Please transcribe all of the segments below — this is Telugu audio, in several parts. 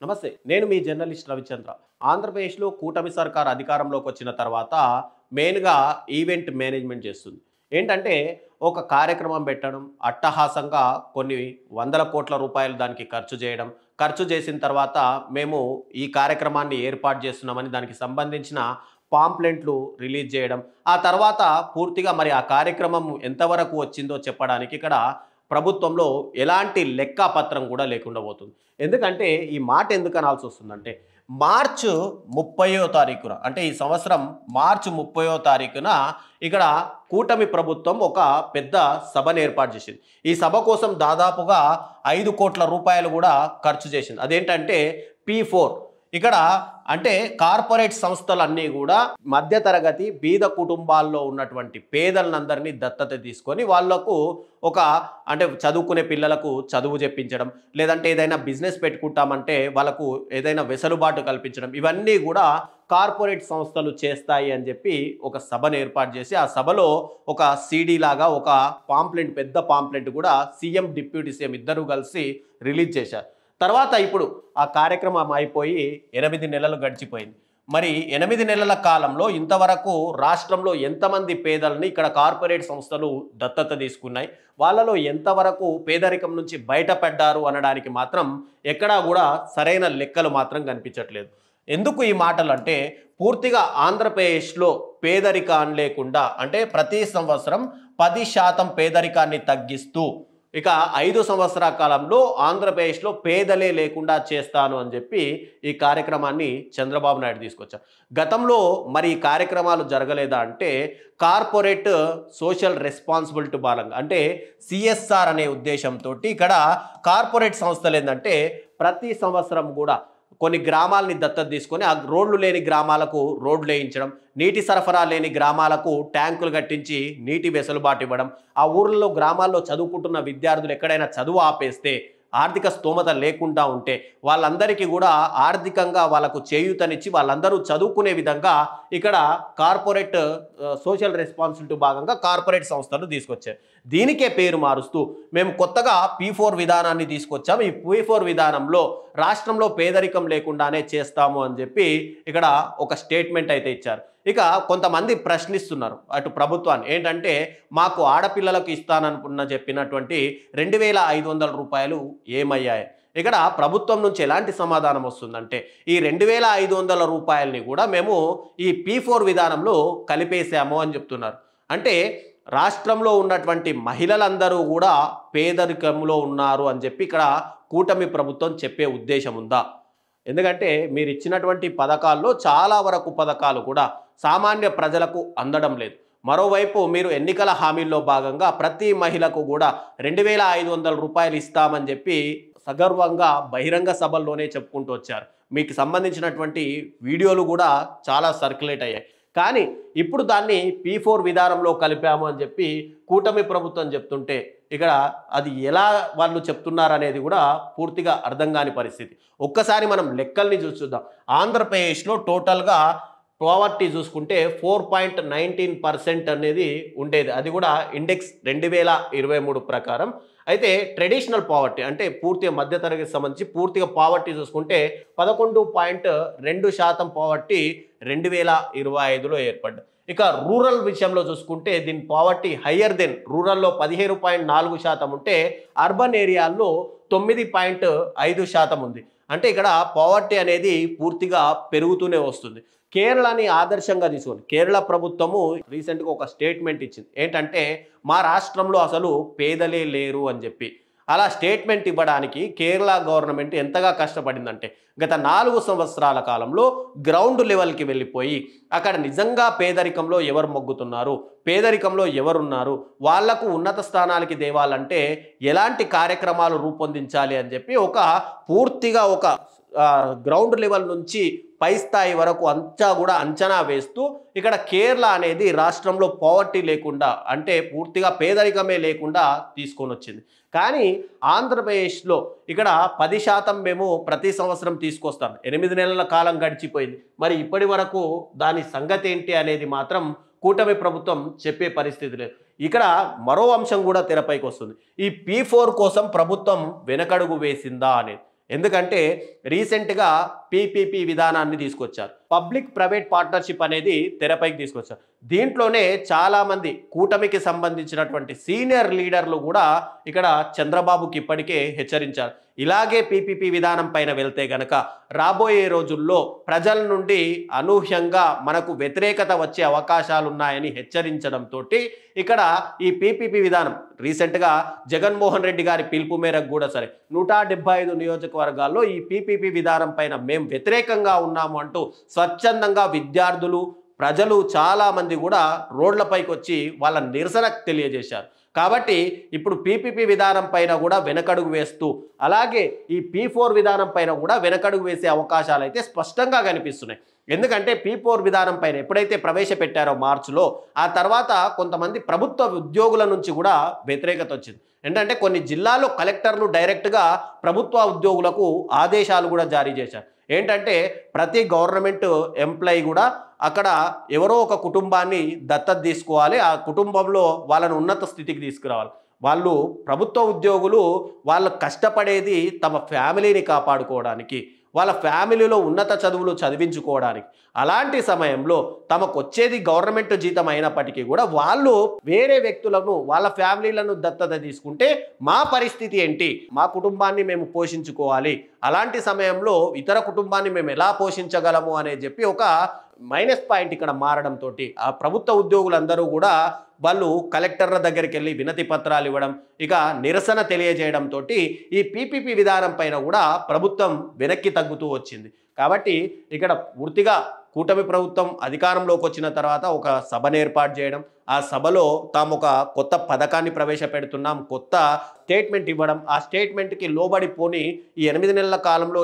నమస్తే. నేను మీ జర్నలిస్ట్ రవిచంద్ర. ఆంధ్రప్రదేశ్‌లో కూటమి సర్కార్ అధికారంలోకి వచ్చిన తర్వాత మెయిన్‌గా ఈవెంట్ మేనేజ్‌మెంట్ చేస్తుంది. ఏంటంటే ఒక కార్యక్రమం పెట్టడం, అట్టహాసంగా కొన్ని వందల కోట్ల రూపాయలు దానికి ఖర్చు చేయడం. ఖర్చు చేసిన తర్వాత మేము ఈ కార్యక్రమాన్ని ఏర్పాటు చేస్తున్నామని దానికి సంబంధించిన పాంప్లెంట్లు రిలీజ్ చేయడం. ఆ తర్వాత పూర్తిగా మరి ఆ కార్యక్రమం ఎంతవరకు వచ్చిందో చెప్పడానికి ఇక్కడ ప్రభుత్వంలో ఎలాంటి లెక్కాపత్రం కూడా లేకుండా పోతుంది. ఎందుకంటే ఈ మాట ఎందుకు అనాల్సొస్తుందంటే, మార్చు 30వ తారీఖున అంటే ఈ సంవత్సరం మార్చి 30వ తారీఖున ఇక్కడ కూటమి ప్రభుత్వం ఒక పెద్ద సభను ఏర్పాటు చేసింది. ఈ సభ కోసం దాదాపుగా 5,00,00,000 రూపాయలు కూడా ఖర్చు చేసింది. అదేంటంటే P4 ఇక్కడ అంటే కార్పొరేట్ సంస్థలన్నీ కూడా మధ్యతరగతి బీద కుటుంబాల్లో ఉన్నటువంటి పేదలందరినీ దత్తత తీసుకొని వాళ్లకు ఒక అంటే చదువుకునే పిల్లలకు చదువు చెప్పించడం, లేదంటే ఏదైనా బిజినెస్ పెట్టుకుంటామంటే వాళ్ళకు ఏదైనా వెసులుబాటు కల్పించడం, ఇవన్నీ కూడా కార్పొరేట్ సంస్థలు చేస్తాయి అని చెప్పి ఒక సభను ఏర్పాటు చేసి ఆ సభలో ఒక సీడీ లాగా ఒక పాంప్లెంట్, పెద్ద పాంప్లెంట్ కూడా సీఎం, డిప్యూటీ సీఎం ఇద్దరు కలిసి రిలీజ్ చేశారు. తర్వాత ఇప్పుడు ఆ కార్యక్రమం అయిపోయి 8 నెలలు గడిచిపోయింది. మరి 8 నెలల కాలంలో ఇంతవరకు రాష్ట్రంలో ఎంతమంది పేదలని ఇక్కడ కార్పొరేట్ సంస్థలు దత్తత తీసుకున్నాయి, వాళ్ళలో ఎంతవరకు పేదరికం నుంచి బయటపడ్డారు అనడానికి మాత్రం ఎక్కడా కూడా సరైన లెక్కలు మాత్రం కనిపించట్లేదు. ఎందుకు ఈ మాటలు అంటే, పూర్తిగా ఆంధ్రప్రదేశ్లో పేదరికాన్ని లేకుండా అంటే ప్రతి సంవత్సరం 10% పేదరికాన్ని తగ్గిస్తూ ఇక 5 సంవత్సరాల కాలంలో ఆంధ్రప్రదేశ్లో పేదలే లేకుండా చేస్తాను అని చెప్పి ఈ కార్యక్రమాన్ని చంద్రబాబు నాయుడు తీసుకొచ్చారు. గతంలో మరి ఈ కార్యక్రమాలు జరగలేదా అంటే, కార్పొరేట్ సోషల్ రెస్పాన్సిబిలిటీ భాగంగా అంటే సిఎస్ఆర్ అనే ఉద్దేశంతో ఇక్కడ కార్పొరేట్ సంస్థలు ఏంటంటే ప్రతి సంవత్సరం కూడా కొన్ని గ్రామాలని దత్తత తీసుకొని ఆ రోడ్లు లేని గ్రామాలకు రోడ్లు వేయించడం, నీటి సరఫరా లేని గ్రామాలకు ట్యాంకులు కట్టించి నీటి వెసులుబాటు ఇవ్వడం, ఆ ఊర్లలో గ్రామాల్లో చదువుకుంటున్న విద్యార్థులు ఎక్కడైనా చదువు ఆపేస్తే ఆర్థిక స్తోమత లేకుండా ఉంటే వాళ్ళందరికీ కూడా ఆర్థికంగా వాళ్ళకు చేయూతనిచ్చి వాళ్ళందరూ చదువుకునే విధంగా ఇక్కడ కార్పొరేట్ సోషల్ రెస్పాన్సిబిలిటీ భాగంగా కార్పొరేట్ సంస్థలు తీసుకొచ్చారు. దీనికే పేరు మారుస్తూ మేము కొత్తగా P4 విధానాన్ని తీసుకొచ్చాము. ఈ P4 విధానంలో రాష్ట్రంలో పేదరికం లేకుండానే చేస్తాము అని చెప్పి ఇక్కడ ఒక స్టేట్మెంట్ అయితే ఇచ్చారు. ఇక కొంతమంది ప్రశ్నిస్తున్నారు అటు ప్రభుత్వాన్ని, ఏంటంటే మాకు ఆడపిల్లలకు ఇస్తాననుకున్న చెప్పినటువంటి 2,500 రూపాయలు ఏమయ్యాయి? ఇక్కడ ప్రభుత్వం నుంచి ఎలాంటి సమాధానం వస్తుందంటే, ఈ 2,500 రూపాయలని కూడా మేము ఈ P4 విధానంలో కలిపేశాము అని చెప్తున్నారు. అంటే రాష్ట్రంలో ఉన్నటువంటి మహిళలందరూ కూడా పేదరికంలో ఉన్నారు అని చెప్పి ఇక్కడ కూటమి ప్రభుత్వం చెప్పే ఉద్దేశం ఉందా? ఎందుకంటే మీరు ఇచ్చినటువంటి పథకాల్లో చాలా వరకు పథకాలు కూడా సామాన్య ప్రజలకు అందడం లేదు. మరోవైపు మీరు ఎన్నికల హామీల్లో భాగంగా ప్రతి మహిళకు కూడా 2,500 రూపాయలు ఇస్తామని చెప్పి సగర్వంగా బహిరంగ సభల్లోనే చెప్పుకుంటూ వచ్చారు. మీకు సంబంధించినటువంటి వీడియోలు కూడా చాలా సర్క్యులేట్ అయ్యాయి. కానీ ఇప్పుడు దాన్ని P4 విధానంలో కలిపాము అని చెప్పి కూటమి ప్రభుత్వం చెప్తుంటే ఇక్కడ అది ఎలా వాళ్ళు చెప్తున్నారు అనేది కూడా పూర్తిగా అర్థం కాని పరిస్థితి. ఒక్కసారి మనం లెక్కల్ని చూద్దాం. ఆంధ్రప్రదేశ్లో టోటల్గా పావర్టీ చూసుకుంటే 4.19% అనేది ఉండేది. అది కూడా ఇండెక్స్ 2023 ప్రకారం. అయితే ట్రెడిషనల్ పావర్టీ అంటే పూర్తిగా మధ్యతరగతికి సంబంధించి పూర్తిగా పావర్టీ చూసుకుంటే 11.2% పావర్టీ 2025లో ఏర్పడ్డాయి. ఇక రూరల్ విషయంలో చూసుకుంటే దీని పావర్టీ హయ్యర్ దెన్ రూరల్లో 15.4% ఉంటే అర్బన్ ఏరియాల్లో 9.5% ఉంది. అంటే ఇక్కడ పావర్టీ అనేది పూర్తిగా పెరుగుతూనే వస్తుంది. కేరళని ఆదర్శంగా తీసుకొని కేరళ ప్రభుత్వము రీసెంట్గా ఒక స్టేట్మెంట్ ఇచ్చింది. ఏంటంటే మా రాష్ట్రంలో అసలు పేదలే లేరు అని చెప్పి. అలా స్టేట్మెంట్ ఇవ్వడానికి కేరళ గవర్నమెంట్ ఎంతగా కష్టపడిందంటే గత 4 సంవత్సరాల కాలంలో గ్రౌండ్ లెవెల్కి వెళ్ళిపోయి అక్కడ నిజంగా పేదరికంలో ఎవరు మొగ్గుతున్నారు, పేదరికంలో ఎవరున్నారు, వాళ్లకు ఉన్నత స్థానాలకి దేవాలంటే ఎలాంటి కార్యక్రమాలు రూపొందించాలి అని చెప్పి ఒక పూర్తిగా ఒక గ్రౌండ్ లెవెల్ నుంచి పై స్థాయి వరకు అంతా కూడా అంచనా వేస్తూ ఇక్కడ కేరళ అనేది రాష్ట్రంలో పావర్టీ లేకుండా అంటే పూర్తిగా పేదరికమే లేకుండా తీసుకొని వచ్చింది. కానీ ఆంధ్రప్రదేశ్లో ఇక్కడ 10% మేము ప్రతి సంవత్సరం తీసుకొస్తాం. 8 నెలల కాలం గడిచిపోయింది. మరి ఇప్పటి వరకు దాని సంగతి ఏంటి అనేది మాత్రం కూటమి ప్రభుత్వం చెప్పే పరిస్థితి లేదు. ఇక్కడ మరో అంశం కూడా తెరపైకి వస్తుంది. ఈ P4 కోసం ప్రభుత్వం వెనకడుగు వేసిందా అనేది. ఎందుకంటే రీసెంట్గా పీపీపీ విధానాన్ని తీసుకొచ్చారు. పబ్లిక్ ప్రైవేట్ పార్ట్నర్షిప్ అనేది తెరపైకి తీసుకొచ్చారు. దీంట్లోనే చాలామంది కూటమికి సంబంధించినటువంటి సీనియర్ లీడర్లు కూడా ఇక్కడ చంద్రబాబుకి ఇప్పటికే హెచ్చరించారు. ఇలాగే పీపీపీ విధానం పైన వెళ్తే గనక రాబోయే రోజుల్లో ప్రజల నుండి అనూహ్యంగా మనకు వ్యతిరేకత వచ్చే అవకాశాలు ఉన్నాయని హెచ్చరించడంతో ఇక్కడ ఈ పీపీపీ విధానం రీసెంట్గా జగన్మోహన్ రెడ్డి గారి పిలుపు మేరకు కూడా సరే 175 నియోజకవర్గాల్లో ఈ పీపీపీ విధానం పైన మేము వ్యతిరేకంగా ఉన్నాము అంటూ స్వచ్ఛందంగా విద్యార్థులు ప్రజలు చాలామంది కూడా రోడ్లపైకి వచ్చి వాళ్ళ నిరసన తెలియజేశారు. కాబట్టి ఇప్పుడు పీపీపీ విధానం పైన కూడా వెనకడుగు వేస్తూ అలాగే ఈ P4 విధానం పైన కూడా వెనకడుగు వేసే అవకాశాలు అయితే స్పష్టంగా కనిపిస్తున్నాయి. ఎందుకంటే P4 విధానం పైన ఎప్పుడైతే ప్రవేశపెట్టారో మార్చిలో ఆ తర్వాత కొంతమంది ప్రభుత్వ ఉద్యోగుల నుంచి కూడా వ్యతిరేకత వచ్చింది. ఏంటంటే కొన్ని జిల్లాల్లో కలెక్టర్లు డైరెక్ట్గా ప్రభుత్వ ఉద్యోగులకు ఆదేశాలు కూడా జారీ చేశారు. ఏంటంటే ప్రతి గవర్నమెంట్ ఎంప్లాయీ కూడా అక్కడ ఎవరో ఒక కుటుంబాన్ని దత్తత తీసుకోవాలి, ఆ కుటుంబంలో వాళ్ళని ఉన్నత స్థితికి తీసుకురావాలి. వాళ్ళు ప్రభుత్వ ఉద్యోగులు వాళ్ళు కష్టపడేది తమ ఫ్యామిలీని కాపాడుకోవడానికి, వాళ్ళ ఫ్యామిలీలో ఉన్నత చదువులు చదివించుకోవడానికి. అలాంటి సమయంలో తమకు వచ్చేది గవర్నమెంట్ జీతం అయినప్పటికీ కూడా వాళ్ళు వేరే వ్యక్తులను వాళ్ళ ఫ్యామిలీలను దత్తత తీసుకుంటే మా పరిస్థితి ఏంటి, మా కుటుంబాన్ని మేము పోషించుకోవాలి, అలాంటి సమయంలో ఇతర కుటుంబాన్ని మేము ఎలా పోషించగలము అనే చెప్పి ఒక మైనస్ పాయింట్ ఇక్కడ మారడంతో ఆ ప్రభుత్వ ఉద్యోగులందరూ కూడా వాళ్ళు కలెక్టర్ల దగ్గరికి వెళ్ళి వినతి పత్రాలు ఇవ్వడం, ఇక నిరసన తెలియజేయడంతో ఈ పీపీపీ విధానం పైన కూడా ప్రభుత్వం వెనక్కి తగ్గుతూ వచ్చింది. కాబట్టి ఇక్కడ పూర్తిగా కూటమి ప్రభుత్వం అధికారంలోకి వచ్చిన తర్వాత ఒక సభను ఏర్పాటు చేయడం, ఆ సభలో తాము ఒక కొత్త పథకాన్ని ప్రవేశపెడుతున్నాం, కొత్త స్టేట్మెంట్ ఇవ్వడం, ఆ స్టేట్మెంట్కి లోబడిపోని ఈ 8 నెలల కాలంలో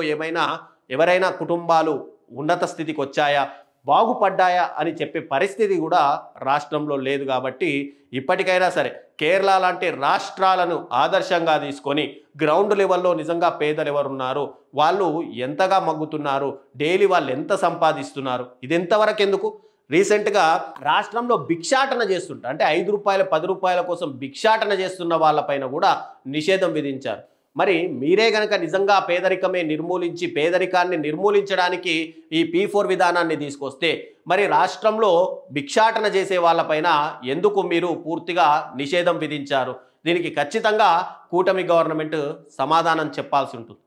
ఎవరైనా కుటుంబాలు ఉన్నత స్థితికి వచ్చాయా, బాగుపడ్డాయా అని చెప్పే పరిస్థితి కూడా రాష్ట్రంలో లేదు. కాబట్టి ఇప్పటికైనా సరే కేరళ లాంటి రాష్ట్రాలను ఆదర్శంగా తీసుకొని గ్రౌండ్ లెవెల్లో నిజంగా పేదలు ఎవరున్నారు, వాళ్ళు ఎంతగా మగ్గుతున్నారు, డైలీ వాళ్ళు ఎంత సంపాదిస్తున్నారు, ఇది ఎంతవరకు ఎందుకు. రీసెంట్గా రాష్ట్రంలో భిక్షాటన చేస్తుంటారు, అంటే 5 రూపాయలు 10 రూపాయల కోసం భిక్షాటన చేస్తున్న వాళ్ళపైన కూడా నిషేధం విధించారు. మరి మీరే గనక నిజంగా పేదరికాన్ని నిర్మూలించడానికి ఈ P4 విధానాన్ని తీసుకొస్తే మరి రాష్ట్రంలో భిక్షాటన చేసే వాళ్ళపైన ఎందుకు మీరు పూర్తిగా నిషేధం విధించారు? దీనికి ఖచ్చితంగా కూటమి గవర్నమెంట్ సమాధానం చెప్పాల్సి ఉంటుంది.